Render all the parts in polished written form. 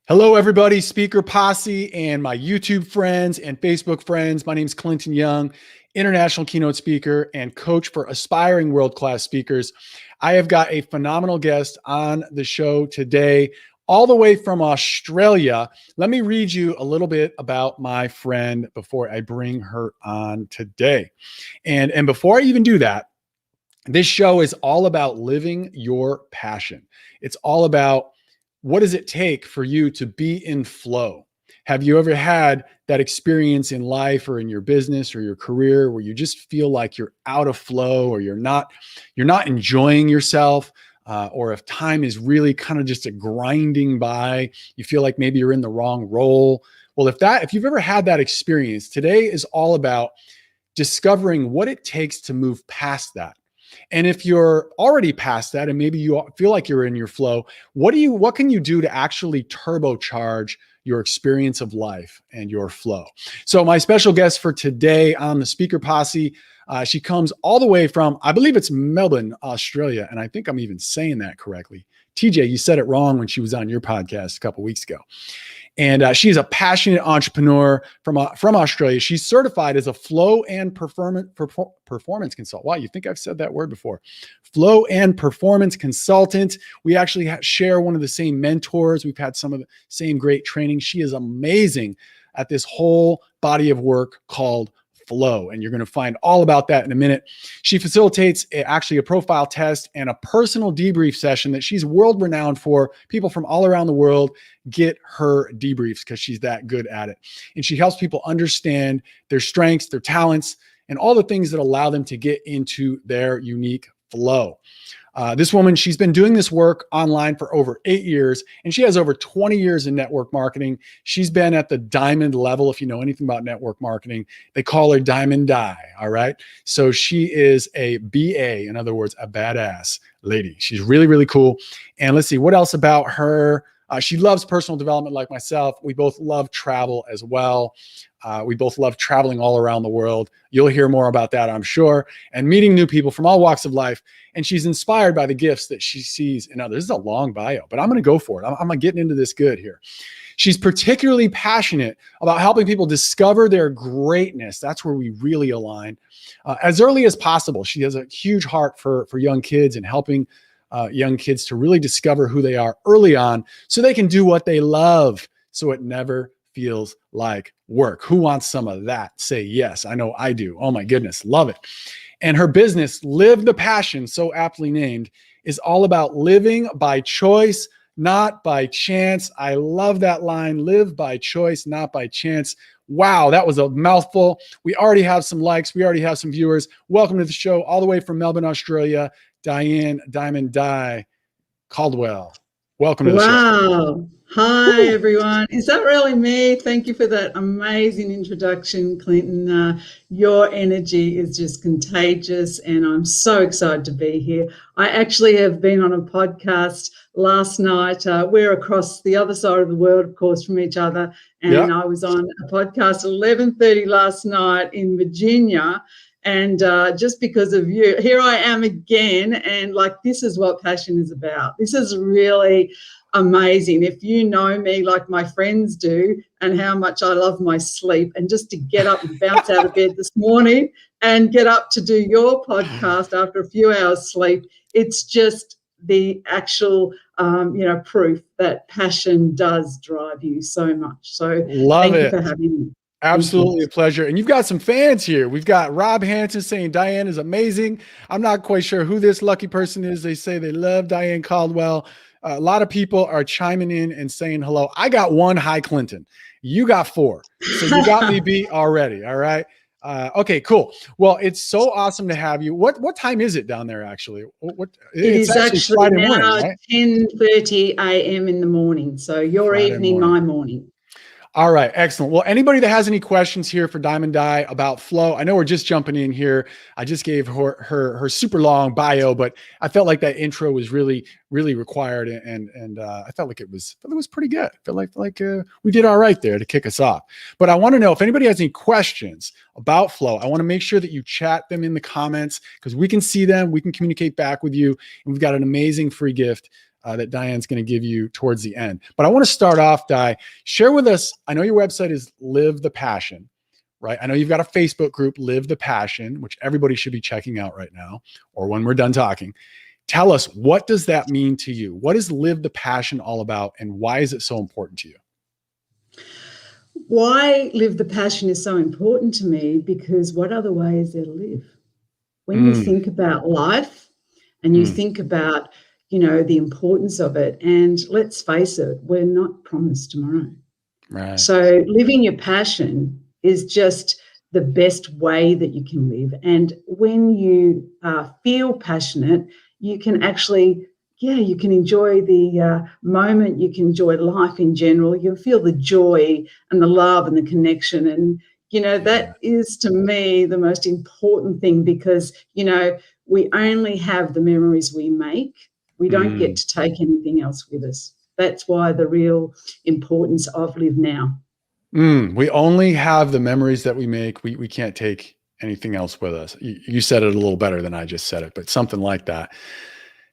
Hello, everybody, Speaker Posse and my YouTube friends and Facebook friends. My name is Clinton Young, international keynote speaker and coach for aspiring world-class speakers. I have got a phenomenal guest on the show today, all the way from Australia. Let me read you a little bit about my friend before I bring her on today. And before I even do that, this show is all about living your passion. It's all about what does it take for you to be in flow? Have you ever had that experience in life or in your business or your career where you just feel like you're out of flow, or you're not enjoying yourself, or if time is really kind of just a grinding by, you feel like maybe you're in the wrong role? Well, if you've ever had that experience, today is all about discovering what it takes to move past that. And if you're already past that and maybe you feel like you're in your flow, what can you do to actually turbocharge your experience of life and your flow? So my special guest for today on the Speaker Posse, she comes all the way from, I believe it's Melbourne, Australia. And I think I'm even saying that correctly. TJ, you said it wrong when she was on your podcast a couple weeks ago. And she's a passionate entrepreneur from Australia. She's certified as a flow and performance consultant. Wow, you think I've said that word before? Flow and performance consultant. We actually share one of the same mentors. We've had some of the same great training. She is amazing at this whole body of work called flow. And you're going to find all about that in a minute. She facilitates actually a profile test and a personal debrief session that she's world renowned for. People from all around the world get her debriefs because she's that good at it. And she helps people understand their strengths, their talents, and all the things that allow them to get into their unique flow. This woman, she's been doing this work online for over 8 years, and she has over 20 years in network marketing. She's been at the diamond level. If you know anything about network marketing, they call her Diamond Di. All right. So she is a BA, in other words, a badass lady. She's really, really cool. And let's see what else about her. She loves personal development like myself. We both love travel as well. We both love traveling all around the world. You'll hear more about that, I'm sure, and meeting new people from all walks of life. And she's inspired by the gifts that she sees in others. This is a long bio, but I'm going to go for it. I'm getting into this good here. She's particularly passionate about helping people discover their greatness. That's where we really align. As early as possible, she has a huge heart for young kids and helping young kids to really discover who they are early on so they can do what they love, so it never feels like work. Who wants some of that? Say yes. I know I do. Oh my goodness. Love it. And her business, Live the Passion, so aptly named, is all about living by choice, not by chance. I love that line. Live by choice, not by chance. Wow, that was a mouthful. We already have some likes. We already have some viewers. Welcome to the show all the way from Melbourne, Australia, Diane Diamond Di Caldwell. Welcome to the show. Wow. Hi, everyone. Is that really me? Thank you for that amazing introduction, Clinton. Your energy is just contagious, and I'm so excited to be here. I actually have been on a podcast last night. We're across the other side of the world, of course, from each other, and I was on a podcast at 11:30 last night in Virginia. And just because of you, here I am again. And this is what passion is about. This is really amazing. If you know me like my friends do, and how much I love my sleep, and just to get up and bounce out of bed this morning and get up to do your podcast after a few hours sleep, it's just the actual, proof that passion does drive you so much. So thank you for having me. Absolutely a pleasure. And you've got some fans here. We've got Rob Hanson saying Diane is amazing. I'm not quite sure who this lucky person is. They say they love Diane Caldwell. A lot of people are chiming in and saying hello. I got one. Hi, Clinton. You got 4. So you got me beat already. All right. Okay, cool. Well, it's so awesome to have you. What time is it down there actually? It's actually Friday now morning, right? 10:30 a.m. in the morning. So your Friday evening, morning. My morning. All right, excellent. Well, anybody that has any questions here for Diamond Di about flow, I know we're just jumping in here. I just gave her super long bio, but I felt like that intro was really, really required, and I felt like it was pretty good. I felt like we did all right there to kick us off. But I want to know if anybody has any questions about flow. I want to make sure that you chat them in the comments because we can see them, we can communicate back with you, and we've got an amazing free gift that Diane's going to give you towards the end. But I want to start off, Di, share with us. I know your website is Live the Passion, right? I know you've got a Facebook group, Live the Passion, which everybody should be checking out right now or when we're done talking. Tell us, what does that mean to you? What is Live the Passion all about, and why is it so important to you? Why Live the Passion is so important to me, because what other way is there to live? When you think about life and you think about, the importance of it, and let's face it, we're not promised tomorrow. Right. So living your passion is just the best way that you can live. And when you feel passionate, you can actually, you can enjoy the moment, you can enjoy life in general, you'll feel the joy and the love and the connection. And, that is, to me, the most important thing, because, we only have the memories we make. We don't get to take anything else with us. That's why the real importance of Live Now. We only have the memories that we make. We can't take anything else with us. You said it a little better than I just said it, but something like that.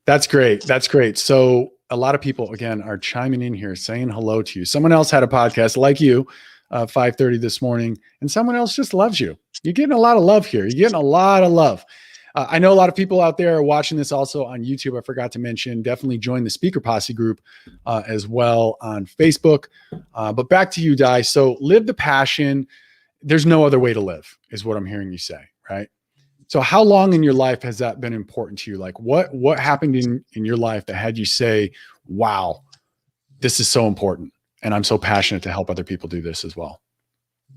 That's great. That's great. So a lot of people, again, are chiming in here saying hello to you. Someone else had a podcast like you, 5:30 this morning, and someone else just loves you. You're getting a lot of love here. You're getting a lot of love. I know a lot of people out there are watching this also on YouTube. I forgot to mention, definitely join the Speaker Posse group as well on Facebook. But back to you, Di. So Live the Passion. There's no other way to live, is what I'm hearing you say, right? So how long in your life has that been important to you? Like what happened in your life that had you say, wow, this is so important, and I'm so passionate to help other people do this as well?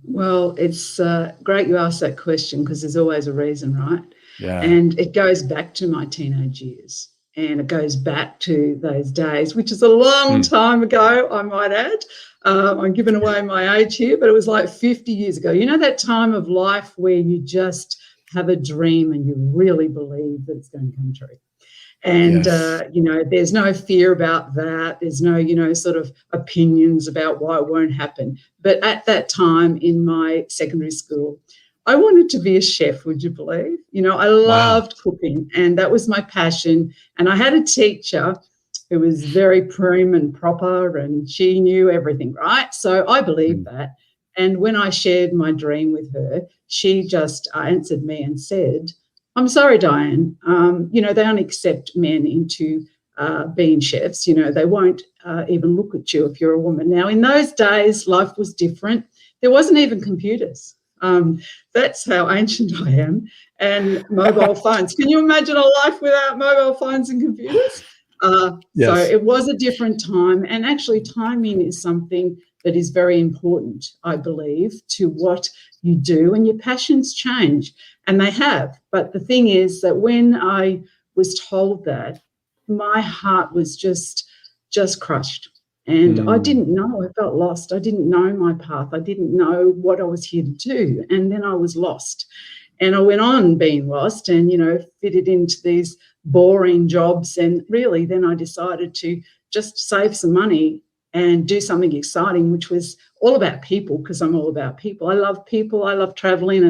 Well, it's great you asked that question, because there's always a reason, right? Yeah. And it goes back to my teenage years, and it goes back to those days, which is a long time ago, I might add. I'm giving away my age here, but it was like 50 years ago. You know, that time of life where you just have a dream and you really believe that it's going to come true. And, there's no fear about that. There's no, sort of opinions about why it won't happen. But at that time in my secondary school, I wanted to be a chef, would you believe? I loved cooking, and that was my passion. And I had a teacher who was very prim and proper, and she knew everything, right? So I believed that. And when I shared my dream with her, she just answered me and said, I'm sorry, Diane, they don't accept men into being chefs. They won't even look at you if you're a woman. Now, in those days, life was different. There wasn't even computers. That's how ancient I am. And mobile phones. Can you imagine a life without mobile phones and computers? So it was a different time. And actually, timing is something that is very important, I believe, to what you do, and your passions change, and they have. But the thing is that when I was told that, my heart was just crushed. And I didn't know. I felt lost. I didn't know my path. I didn't know what I was here to do. And then I was lost. And I went on being lost and, fitted into these boring jobs. And really, then I decided to just save some money and do something exciting, which was all about people, because I'm all about people. I love people. I love traveling,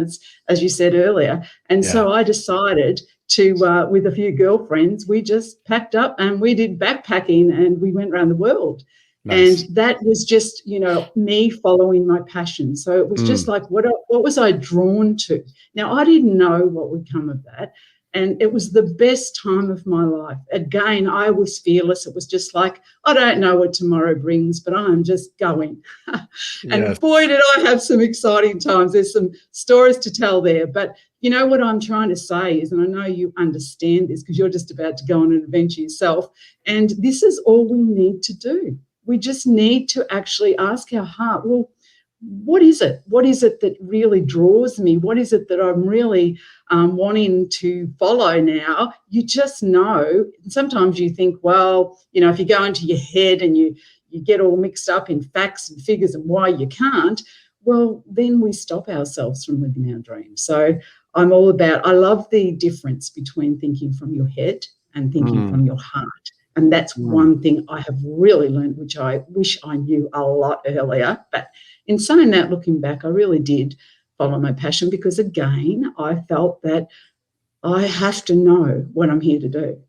as you said earlier. And so I decided to, with a few girlfriends, we just packed up and we did backpacking, and we went around the world. Nice. And that was just, me following my passion. So it was just like, what was I drawn to? Now, I didn't know what would come of that. And it was the best time of my life. Again, I was fearless. It was just like, I don't know what tomorrow brings, but I'm just going. And boy, did I have some exciting times. There's some stories to tell there. But you know what I'm trying to say is, and I know you understand this because you're just about to go on an adventure yourself, and this is all we need to do. We just need to actually ask our heart, well, what is it? What is it that really draws me? What is it that I'm really wanting to follow now? You just know. Sometimes you think, well, if you go into your head and you get all mixed up in facts and figures and why you can't, well, then we stop ourselves from living our dreams. So I'm all about, I love the difference between thinking from your head and thinking from your heart. And that's one thing I have really learned, which I wish I knew a lot earlier. But in saying that, looking back, I really did follow my passion, because, again, I felt that I have to know what I'm here to do.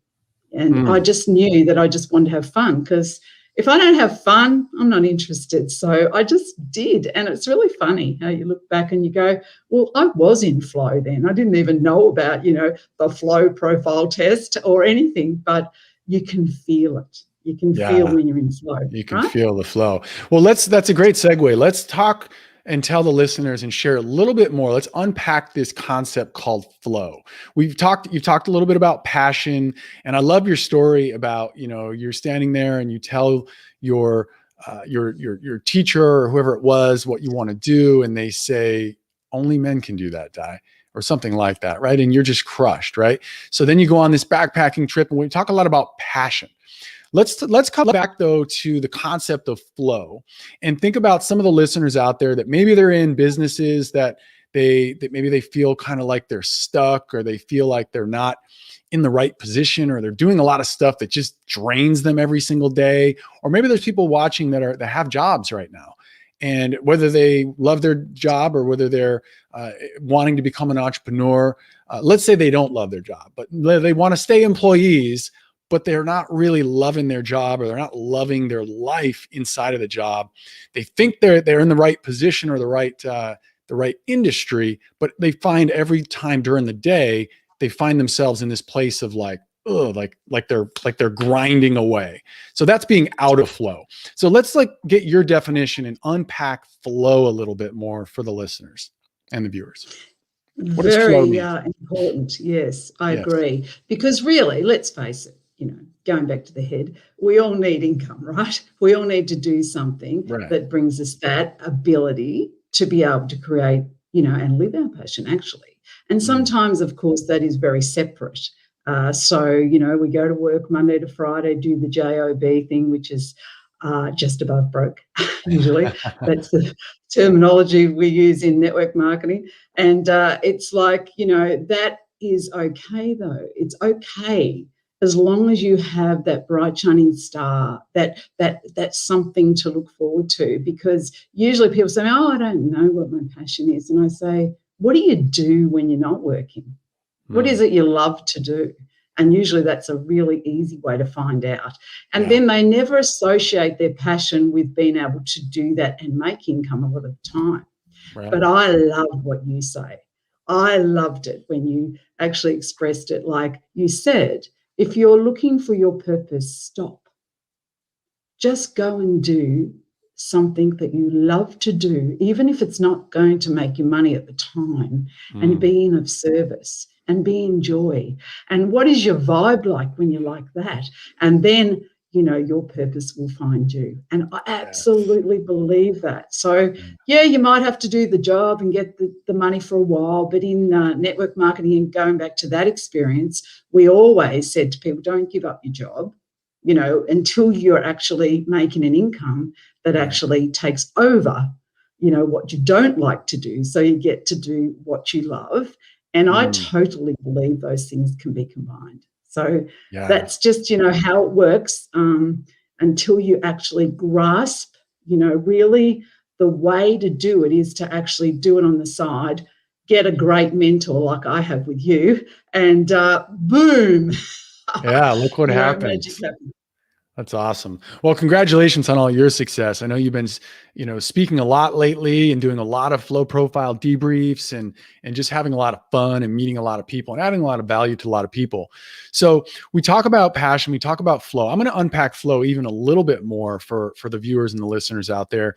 And I just knew that I just wanted to have fun, because if I don't have fun, I'm not interested. So I just did. And it's really funny how you look back and you go, well, I was in flow then. I didn't even know about, the flow profile test or anything, but you can feel it. You can feel Yeah. when you're in flow, You can right? feel the flow. Well, that's a great segue. Let's talk and tell the listeners and share a little bit more. Let's unpack this concept called flow. You've talked a little bit about passion, and I love your story about, you're standing there and you tell your teacher or whoever it was what you want to do, and they say, only men can do that, Di, or something like that, right? And you're just crushed, right? So then you go on this backpacking trip, and we talk a lot about passion. Let's come back though to the concept of flow and think about some of the listeners out there that maybe they're in businesses that maybe they feel kind of like they're stuck, or they feel like they're not in the right position, or they're doing a lot of stuff that just drains them every single day. Or maybe there's people watching that have jobs right now, and whether they love their job or whether they're wanting to become an entrepreneur, let's say they don't love their job, but they want to stay employees, but they're not really loving their job, or they're not loving their life inside of the job. They think they're in the right position or the right industry, but they find every time during the day, they find themselves in this place of like, oh, like they're grinding away. So that's being out of flow. So let's get your definition and unpack flow a little bit more for the listeners and the viewers. What does flow Very mean? important. Yes, I Yes. agree. Because really, let's face it, going back to the head, we all need income, right? We all need to do something Right. that brings us that ability to be able to create, and live our passion, actually. And sometimes, of course, that is very separate. So, we go to work Monday to Friday, do the job thing, which is just above broke, usually. That's the terminology we use in network marketing. And it's like, that is okay, though. It's okay as long as you have that bright shining star, that's something to look forward to. Because usually people say, oh, I don't know what my passion is. And I say, what do you do when you're not working? What is it you love to do? And usually that's a really easy way to find out. And then they never associate their passion with being able to do that and make income a lot of the time. Right. But I love what you say. I loved it when you actually expressed it like you said, if you're looking for your purpose, stop. Just go and do something that you love to do, even if it's not going to make you money at the time, and being of service and be in joy. And what is your vibe like when you're like that? And then, your purpose will find you. And I absolutely believe that. So, you might have to do the job and get the money for a while, but in network marketing, and going back to that experience, we always said to people, don't give up your job, until you're actually making an income that actually takes over, what you don't like to do. So you get to do what you love. And I totally believe those things can be combined. So that's just, how it works, until you actually grasp, really the way to do it is to actually do it on the side, get a great mentor like I have with you, and boom. Yeah, look what Magic happens. happens. That's awesome. Well, congratulations on all your success. I know you've been, speaking a lot lately and doing a lot of flow profile debriefs and just having a lot of fun and meeting a lot of people and adding a lot of value to a lot of people. So we talk about passion, we talk about flow. I'm going to unpack flow even a little bit more for the viewers and the listeners out there.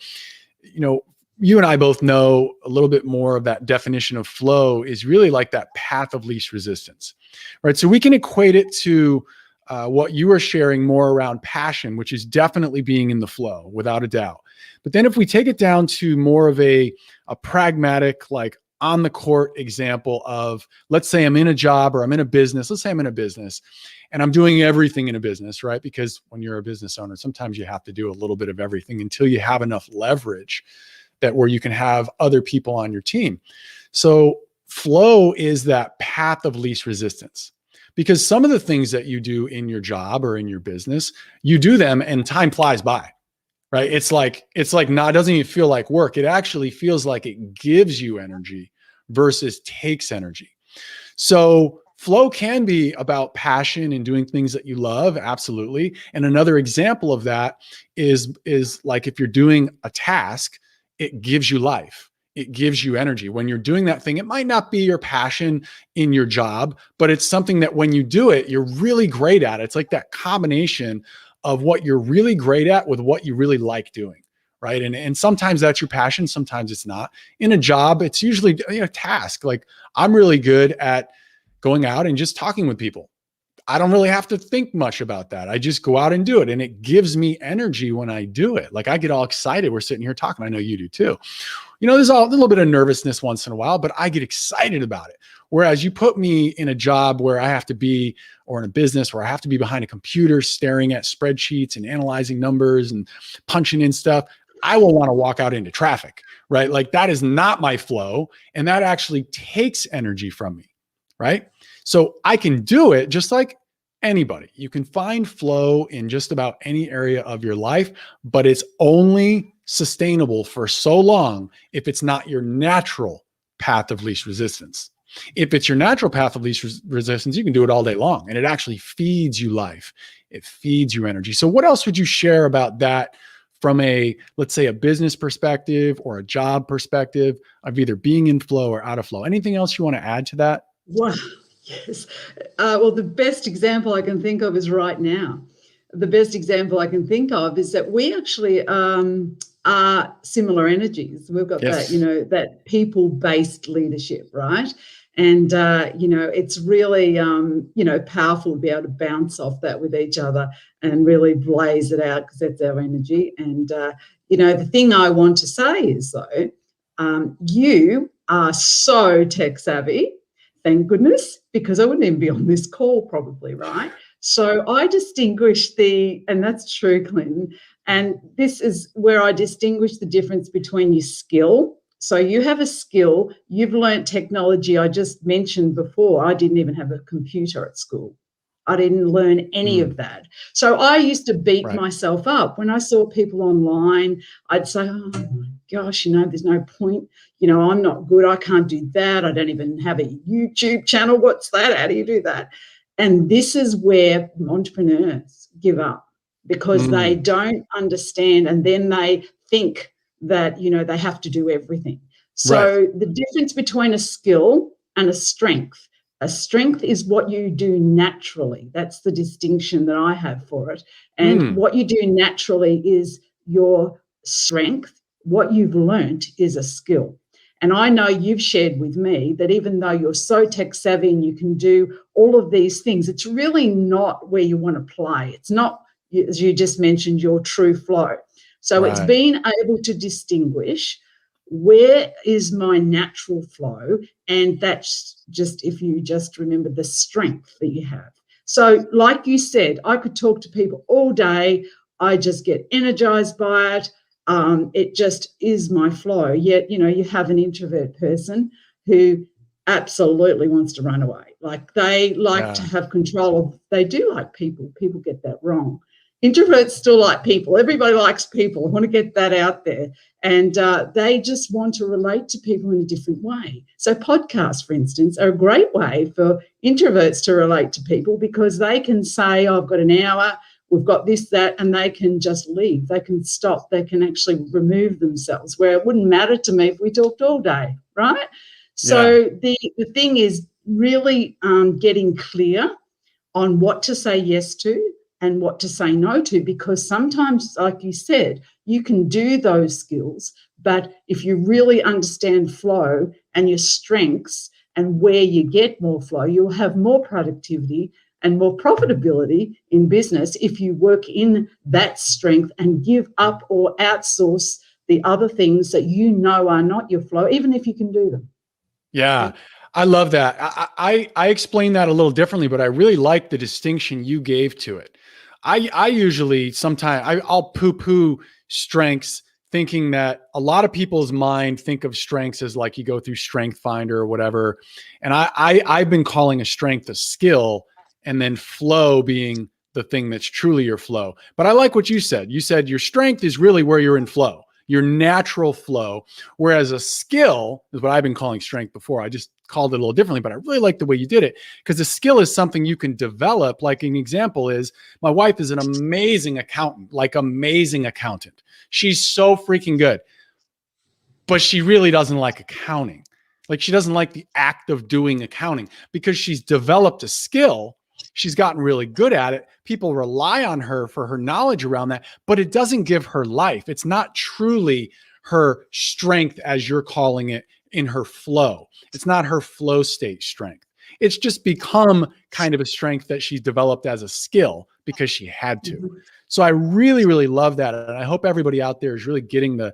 You and I both know a little bit more of that definition of flow is really like that path of least resistance, right? So we can equate it to what you are sharing more around passion, which is definitely being in the flow without a doubt. But then if we take it down to more of a pragmatic, like on the court example of, let's say I'm in a job or I'm in a business. Let's say I'm in a business and I'm doing everything in a business, right? Because when you're a business owner, sometimes you have to do a little bit of everything until you have enough leverage that where you can have other people on your team. So flow is that path of least resistance. Because some of the things that you do in your job or in your business, you do them and time flies by, right? It's like not, it doesn't even feel like work. It actually feels like it gives you energy versus takes energy. So flow can be about passion and doing things that you love. Absolutely. And another example of that is like if you're doing a task, it gives you life. It gives you energy. When you're doing that thing, it might not be your passion in your job, but it's something that when you do it, you're really great at. It's like that combination of what you're really great at with what you really like doing. Right. And sometimes that's your passion. Sometimes it's not. In a job, it's usually a task. Like I'm really good at going out and just talking with people. I don't really have to think much about that. I just go out and do it. And it gives me energy when I do it. Like I get all excited. We're sitting here talking. I know you do too. There's a little bit of nervousness once in a while, but I get excited about it. Whereas you put me in a job where I have to be, or in a business where I have to be behind a computer staring at spreadsheets and analyzing numbers and punching in stuff, I will want to walk out into traffic, right? Like that is not my flow. And that actually takes energy from me, right? So I can do it just like anybody. You can find flow in just about any area of your life, but it's only sustainable for so long if it's not your natural path of least resistance. If it's your natural path of least resistance, you can do it all day long, and it actually feeds you life. It feeds you energy. So what else would you share about that from let's say a business perspective or a job perspective of either being in flow or out of flow? Anything else you want to add to that? Wow. Yes. Well, the best example I can think of is right now. The best example I can think of is that we actually are similar energies. We've got Yes. that people-based leadership, right? And, it's really, powerful to be able to bounce off that with each other and really blaze it out because that's our energy. And, the thing I want to say is, though, you are so tech savvy. Thank goodness, because I wouldn't even be on this call probably, right? So I distinguish and that's true, Clinton, and this is where I distinguish the difference between your skill. So you have a skill, you've learnt technology. I just mentioned before, I didn't even have a computer at school. I didn't learn any of that. So I used to beat myself up. When I saw people online, I'd say, oh my gosh, there's no point. I'm not good. I can't do that. I don't even have a YouTube channel. What's that? How do you do that? And this is where entrepreneurs give up because they don't understand, and then they think that, they have to do everything. So the difference between a skill and a strength is what you do naturally. That's the distinction that I have for it. And what you do naturally is your strength. What you've learnt is a skill. And I know you've shared with me that even though you're so tech savvy and you can do all of these things, it's really not where you want to play. It's not, as you just mentioned, your true flow. So it's being able to distinguish where is my natural flow, and that's just, if you just remember the strength that you have. So like you said, I could talk to people all day. I just get energized by it. It just is my flow. Yet, you have an introvert person who absolutely wants to run away. Like they like to have control. They do like people. People get that wrong. Introverts still like people. Everybody likes people. I want to get that out there. And they just want to relate to people in a different way. So podcasts, for instance, are a great way for introverts to relate to people because they can say, oh, I've got an hour, we've got this, that, and they can just leave. They can stop. They can actually remove themselves, where it wouldn't matter to me if we talked all day, right? So the thing is really getting clear on what to say yes to and what to say no to, because sometimes, like you said, you can do those skills, but if you really understand flow and your strengths and where you get more flow, you'll have more productivity and more profitability in business if you work in that strength and give up or outsource the other things that are not your flow, even if you can do them. Yeah. I love that. I explain that a little differently, but I really like the distinction you gave to it. I usually sometimes I'll poo-poo strengths, thinking that a lot of people's mind think of strengths as like you go through Strength Finder or whatever. And I've been calling a strength a skill, and then flow being the thing that's truly your flow. But I like what you said. You said your strength is really where you're in flow. your natural flow. Whereas a skill is what I've been calling strength before. I just called it a little differently, but I really like the way you did it, because a skill is something you can develop. Like an example is my wife is an amazing accountant, like amazing accountant. She's so freaking good, but she really doesn't like accounting. Like she doesn't like the act of doing accounting because she's developed a skill. She's gotten really good at it. People rely on her for her knowledge around that, but it doesn't give her life. It's not truly her strength, as you're calling it, in her flow. It's not her flow state strength. It's just become kind of a strength that she's developed as a skill because she had to. Mm-hmm. So I really, really love that. And I hope everybody out there is really getting the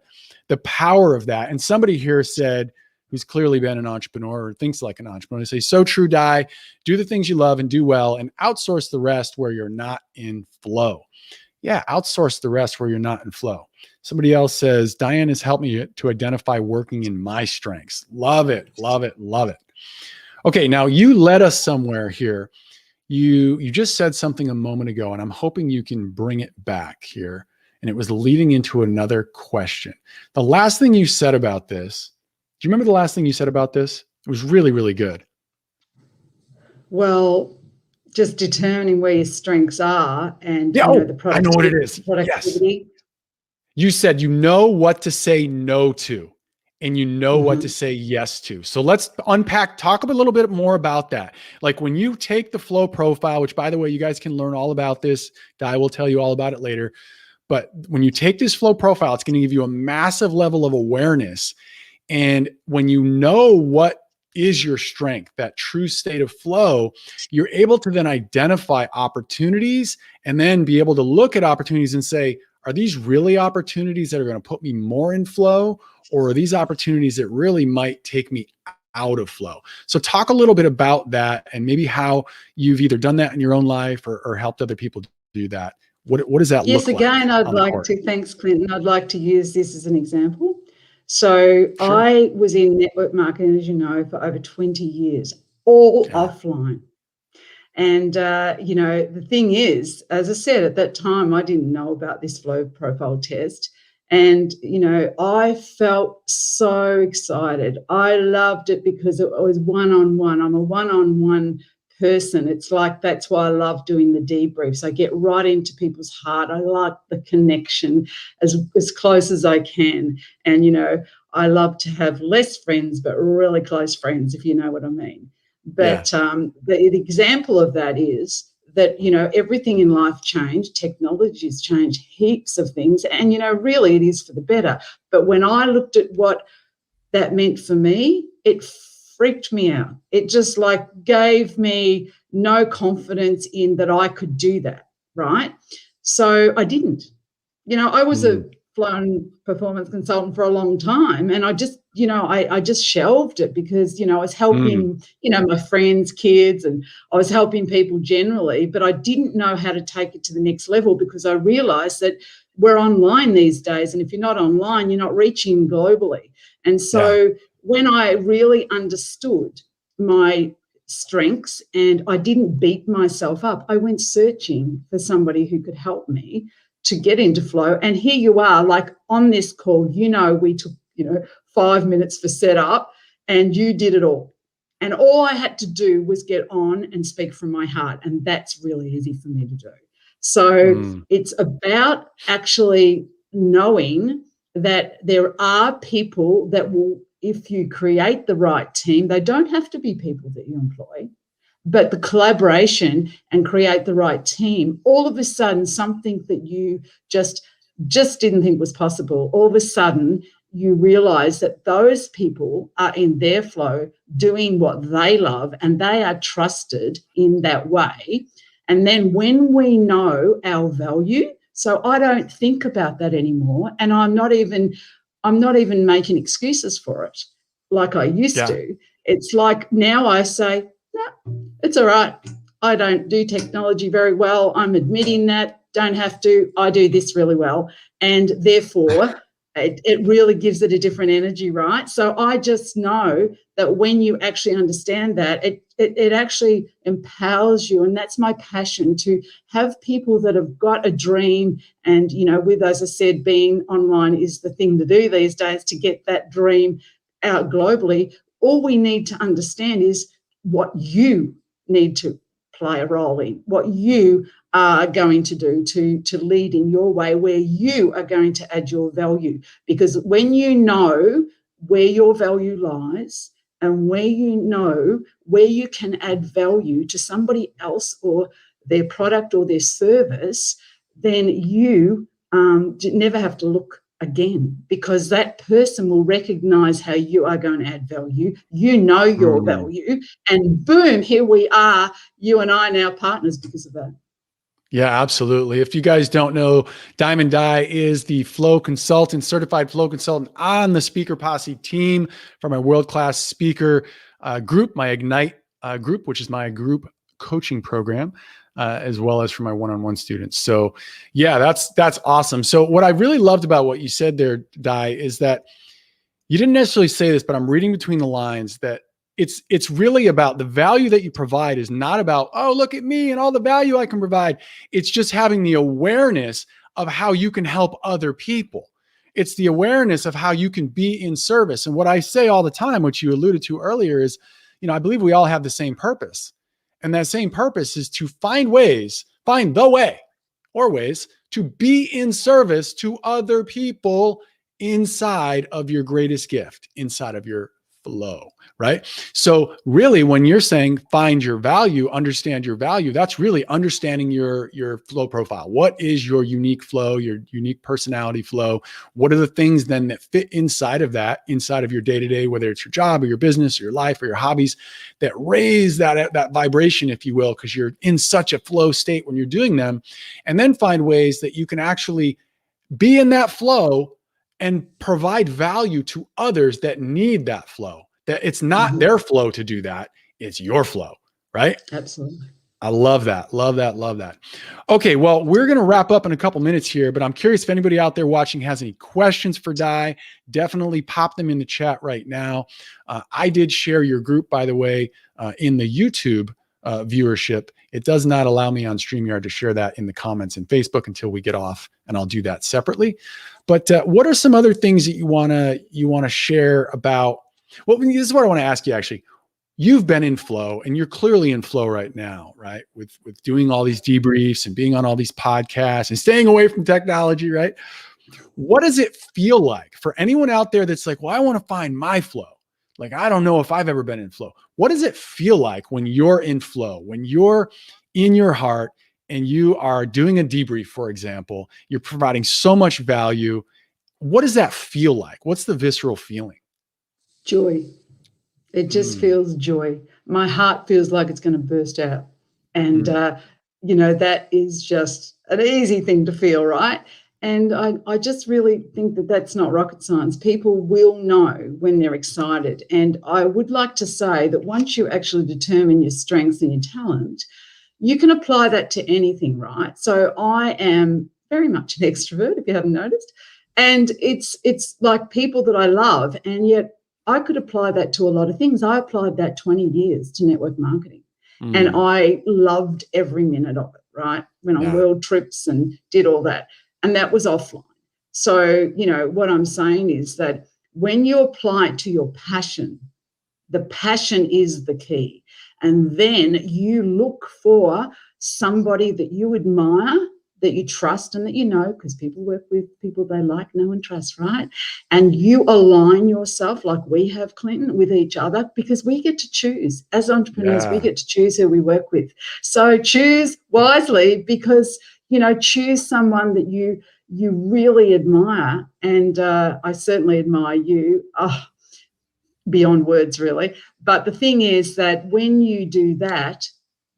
power of that. And somebody here said, who's clearly been an entrepreneur or thinks like an entrepreneur, say, so true, Di, do the things you love and do well and outsource the rest where you're not in flow. Yeah, outsource the rest where you're not in flow. Somebody else says, Diane has helped me to identify working in my strengths. Love it, love it, love it. Okay, now you led us somewhere here. You just said something a moment ago, and I'm hoping you can bring it back here. And it was leading into another question. The last thing you said about this, do you remember the last thing you said about this? It was really, really good. Well, just determining where your strengths are and yeah, the productivity. I know what it is. Productivity. Yes. You said you know what to say no to, and you know what to say yes to. So let's unpack, talk a little bit more about that. Like when you take the flow profile, which by the way, you guys can learn all about this. Di will tell you all about it later. But when you take this flow profile, it's going to give you a massive level of awareness. And when you know what is your strength, that true state of flow, you're able to then identify opportunities and then be able to look at opportunities and say, are these really opportunities that are going to put me more in flow? Or are these opportunities that really might take me out of flow? So talk a little bit about that and maybe how you've either done that in your own life or helped other people do that. What does that look like? Yes, again, I'd like to, thanks, Clinton. I'd like to use this as an example. So sure. I was in network marketing, as you know, for over 20 years, all offline. And, the thing is, as I said, at that time, I didn't know about this flow profile test. And, I felt so excited. I loved it because it was one-on-one. I'm a one-on-one person. It's like, that's why I love doing the debriefs. I get right into people's heart. I like the connection as close as I can. And, I love to have less friends, but really close friends, if you know what I mean. But the example of that is that, everything in life changed. Technology's changed heaps of things. And, really it is for the better. But when I looked at what that meant for me, it freaked me out. It just gave me no confidence in that I could do that, right? So I didn't. I was a flow and performance consultant for a long time, and I just, I just shelved it because, I was helping, my friends' kids, and I was helping people generally, but I didn't know how to take it to the next level because I realized that we're online these days, and if you're not online, you're not reaching globally. And so when I really understood my strengths and I didn't beat myself up, I went searching for somebody who could help me to get into flow. And here you are, on this call, we took, 5 minutes for setup and you did it all. And all I had to do was get on and speak from my heart. And that's really easy for me to do. So it's about actually knowing that there are people that will, if you create the right team, they don't have to be people that you employ, but the collaboration and create the right team, all of a sudden, something that you just didn't think was possible, all of a sudden you realize that those people are in their flow doing what they love and they are trusted in that way. And then when we know our value, so I don't think about that anymore, and I'm not even making excuses for it like I used to. It's like now I say, no, it's all right. I don't do technology very well. I'm admitting that. Don't have to. I do this really well. And therefore, it really gives it a different energy, right? So I just know that when you actually understand that, it actually empowers you. And that's my passion, to have people that have got a dream. And, with, as I said, being online is the thing to do these days to get that dream out globally. All we need to understand is what you need to play a role in, what you are going to do to lead in your way, where you are going to add your value. Because when you know where your value lies, and where you know where you can add value to somebody else or their product or their service, then you never have to look again, because that person will recognize how you are going to add value. You know your value, and boom, here we are, you and I now partners because of that. Yeah, absolutely. If you guys don't know, Diamond Di is the flow consultant, certified flow consultant on the Speaker Posse team for my world-class speaker group, my Ignite group, which is my group coaching program, as well as for my one-on-one students. So yeah, that's awesome. So what I really loved about what you said there, Di, is that you didn't necessarily say this, but I'm reading between the lines that it's really about the value that you provide is not about, oh, look at me and all the value I can provide. It's just having the awareness of how you can help other people. It's the awareness of how you can be in service. And what I say all the time, which you alluded to earlier, is, I believe we all have the same purpose. And that same purpose is to find the way or ways to be in service to other people inside of your greatest gift, inside of your flow, right? So really, when you're saying find your value, understand your value, that's really understanding your flow profile. What is your unique flow, your unique personality flow? What are the things then that fit inside of that, inside of your day-to-day, whether it's your job or your business or your life or your hobbies, that raise that vibration, if you will, because you're in such a flow state when you're doing them. And then find ways that you can actually be in that flow and provide value to others that need that flow. That it's not their flow to do that, it's your flow, right? Absolutely. I love that. Love that. Love that. Okay, well, we're going to wrap up in a couple minutes here, but I'm curious if anybody out there watching has any questions for Di. Definitely pop them in the chat right now. I did share your group, by the way, in the YouTube viewership. It does not allow me on StreamYard to share that in the comments in Facebook until we get off, and I'll do that separately. But what are some other things that you wanna share about? Well, this is what I want to ask you, actually. You've been in flow, and you're clearly in flow right now, right? With doing all these debriefs and being on all these podcasts and staying away from technology, right? What does it feel like for anyone out there that's like, well, I want to find my flow? Like, I don't know if I've ever been in flow. What does it feel like when you're in flow, when you're in your heart and you are doing a debrief, for example, you're providing so much value? What does that feel like? What's the visceral feeling? Joy. It just feels joy. My heart feels like it's going to burst out. And, that is just an easy thing to feel, right? And I just really think that that's not rocket science. People will know when they're excited. And I would like to say that once you actually determine your strengths and your talent, you can apply that to anything, right? So I am very much an extrovert, if you haven't noticed. And it's like people that I love, and yet I could apply that to a lot of things. I applied that 20 years to network marketing, and I loved every minute of it, right? Went on world trips and did all that, and that was offline. So, what I'm saying is that when you apply it to your passion, the passion is the key. And then you look for somebody that you admire, that you trust, and that because people work with people they like, know, and trust, right? And you align yourself, like we have, Clinton, with each other, because we get to choose. As entrepreneurs, we get to choose who we work with. So choose wisely, because, choose someone that you really admire. And I certainly admire you. Oh, beyond words, really. But the thing is that when you do that,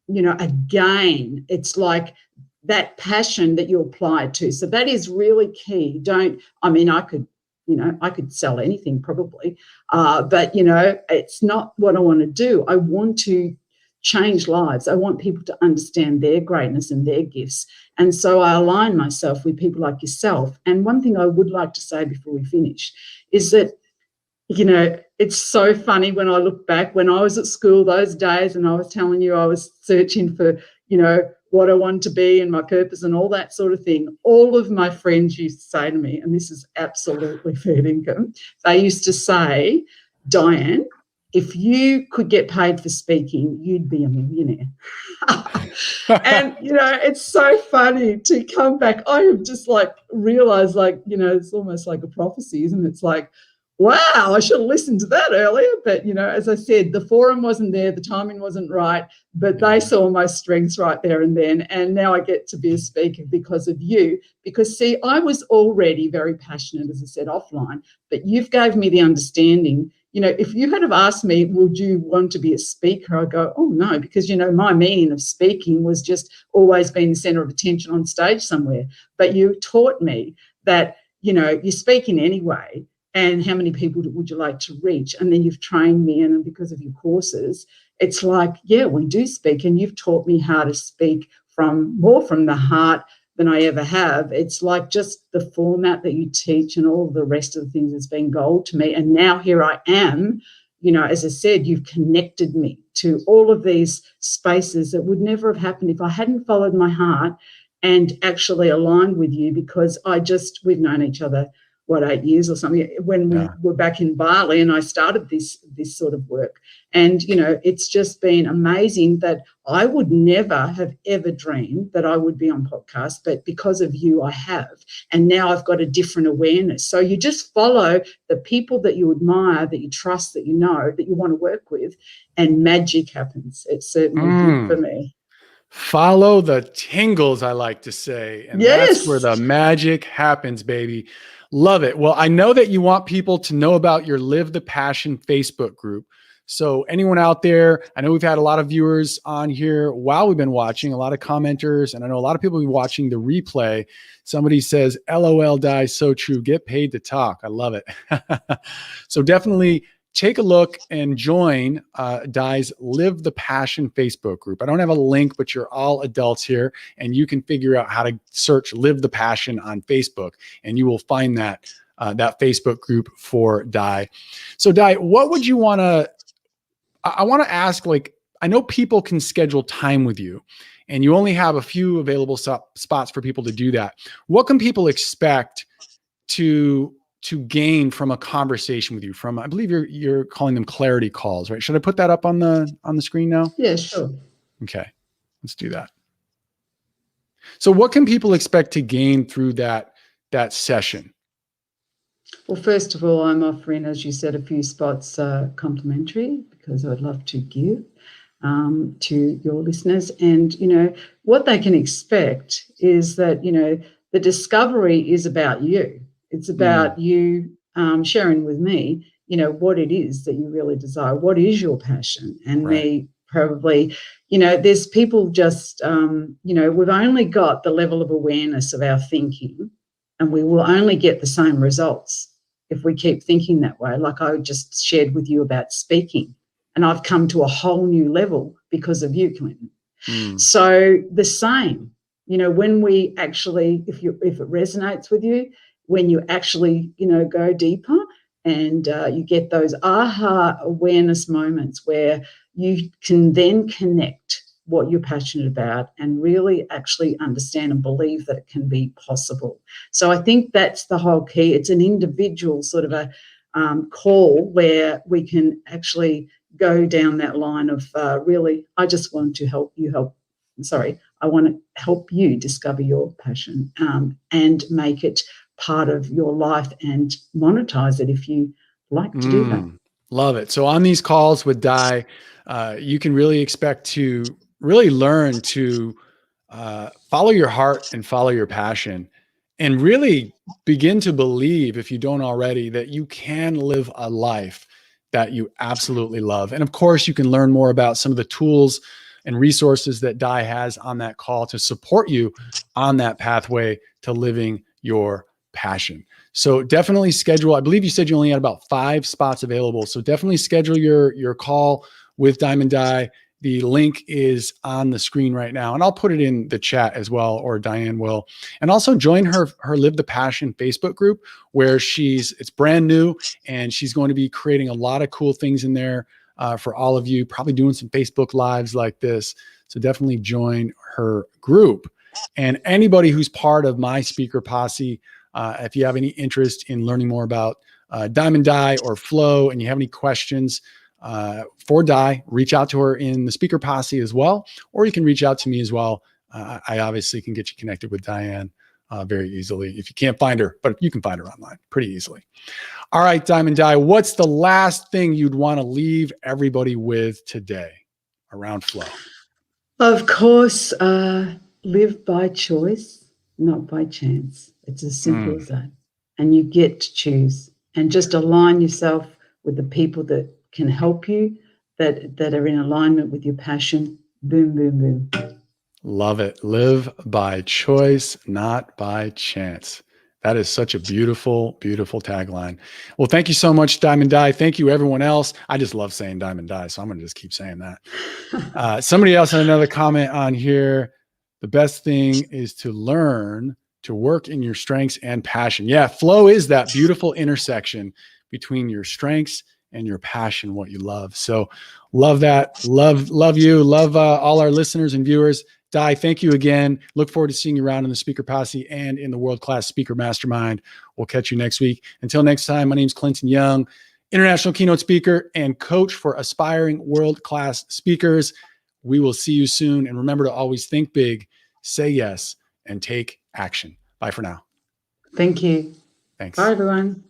again, it's like that passion that you apply it to. So that is really key. I could sell anything probably, but, it's not what I want to do. I want to change lives. I want people to understand their greatness and their gifts. And so I align myself with people like yourself. And one thing I would like to say before we finish is that, it's so funny when I look back when I was at school those days, and I was telling you I was searching for, what I wanted to be and my purpose and all that sort of thing. All of my friends used to say to me, and this is absolutely fair income, they used to say, Diane, if you could get paid for speaking, you'd be a millionaire. And, it's so funny to come back. I have just realized, it's almost like a prophecy, isn't it? It's like, wow, I should have listened to that earlier. But, as I said, the forum wasn't there, the timing wasn't right, but they saw my strengths right there and then. And now I get to be a speaker because of you. Because, see, I was already very passionate, as I said, offline, but you've gave me the understanding. If you had have asked me, would you want to be a speaker? I go, oh, no, because, my meaning of speaking was just always being the centre of attention on stage somewhere. But you taught me that, you're speaking anyway, and how many people would you like to reach? And then you've trained me, and because of your courses, it's like, yeah, we do speak, and you've taught me how to speak more from the heart than I ever have. It's like just the format that you teach and all the rest of the things has been gold to me. And now here I am, as I said, you've connected me to all of these spaces that would never have happened if I hadn't followed my heart and actually aligned with you, because we've known each other, 8 years or something, when we were back in Bali and I started this sort of work. And, it's just been amazing that I would never have ever dreamed that I would be on podcast, but because of you, I have. And now I've got a different awareness. So you just follow the people that you admire, that you trust, that you know, that you want to work with, and magic happens. It certainly did for me. Follow the tingles, I like to say. And that's where the magic happens, baby. Love it. Well, I know that you want people to know about your Live the Passion Facebook group. So anyone out there, I know we've had a lot of viewers on here while we've been watching, a lot of commenters, and I know a lot of people will be watching the replay. Somebody says, LOL, Di, so true. Get paid to talk. I love it. So definitely take a look and join Di's Live the Passion Facebook group. I don't have a link, but you're all adults here, and you can figure out how to search Live the Passion on Facebook, and you will find that Facebook group for Di. So Di, what would you want to, I want to ask, I know people can schedule time with you, and you only have a few available spots for people to do that. What can people expect to gain from a conversation with you? From, I believe you're calling them clarity calls, right? Should I put that up on the screen now? Yeah, sure. Okay, let's do that. So what can people expect to gain through that session? Well, first of all, I'm offering, as you said, a few spots complimentary, because I'd love to give to your listeners. And, what they can expect is that, the discovery is about you. It's about you sharing with me, what it is that you really desire. What is your passion? And me probably, there's people just, we've only got the level of awareness of our thinking, and we will only get the same results if we keep thinking that way. Like I just shared with you about speaking, and I've come to a whole new level because of you, Clinton. So the same, when we actually, if it resonates with you, when you actually, go deeper and you get those aha awareness moments where you can then connect what you're passionate about and really actually understand and believe that it can be possible. So I think that's the whole key. It's an individual sort of a call where we can actually go down that line of really, I just want to help you I want to help you discover your passion and make it part of your life and monetize it if you like to do that. Love it. So on these calls with Di, you can really expect to really learn to follow your heart and follow your passion, and really begin to believe, if you don't already, that you can live a life that you absolutely love. And of course, you can learn more about some of the tools and resources that Di has on that call to support you on that pathway to living your passion. So definitely schedule. I believe you said you only had about 5 spots available. So definitely schedule your call with Diamond Di. The link is on the screen right now, and I'll put it in the chat as well, or Diane will. And also join her Live the Passion Facebook group, where it's brand new, and she's going to be creating a lot of cool things in there for all of you, probably doing some Facebook Lives like this. So definitely join her group. And anybody who's part of my speaker posse, if you have any interest in learning more about Diamond Di or Flow, and you have any questions for Di, reach out to her in the speaker posse as well, or you can reach out to me as well. I obviously can get you connected with Diane very easily if you can't find her, but you can find her online pretty easily. All right, Diamond Di, what's the last thing you'd want to leave everybody with today around flow? Of course, live by choice, not by chance. It's as simple as that. And you get to choose, and just align yourself with the people that can help you, that are in alignment with your passion. Boom, boom, boom. Love it. Live by choice, not by chance. That is such a beautiful, beautiful tagline. Well, thank you so much, Diamond Di. Thank you, everyone else. I just love saying Diamond Di, so I'm going to just keep saying that. Somebody else had another comment on here. The best thing is to learn to work in your strengths and passion. Yeah, flow is that beautiful intersection between your strengths and your passion, what you love. So love that. Love you. Love all our listeners and viewers. Di, thank you again. Look forward to seeing you around in the Speaker Posse and in the World Class Speaker Mastermind. We'll catch you next week. Until next time, my name is Clinton Young, international keynote speaker and coach for aspiring world-class speakers. We will see you soon. And remember to always think big, say yes, and take action. Bye for now. Thank you. Thanks. Bye, everyone.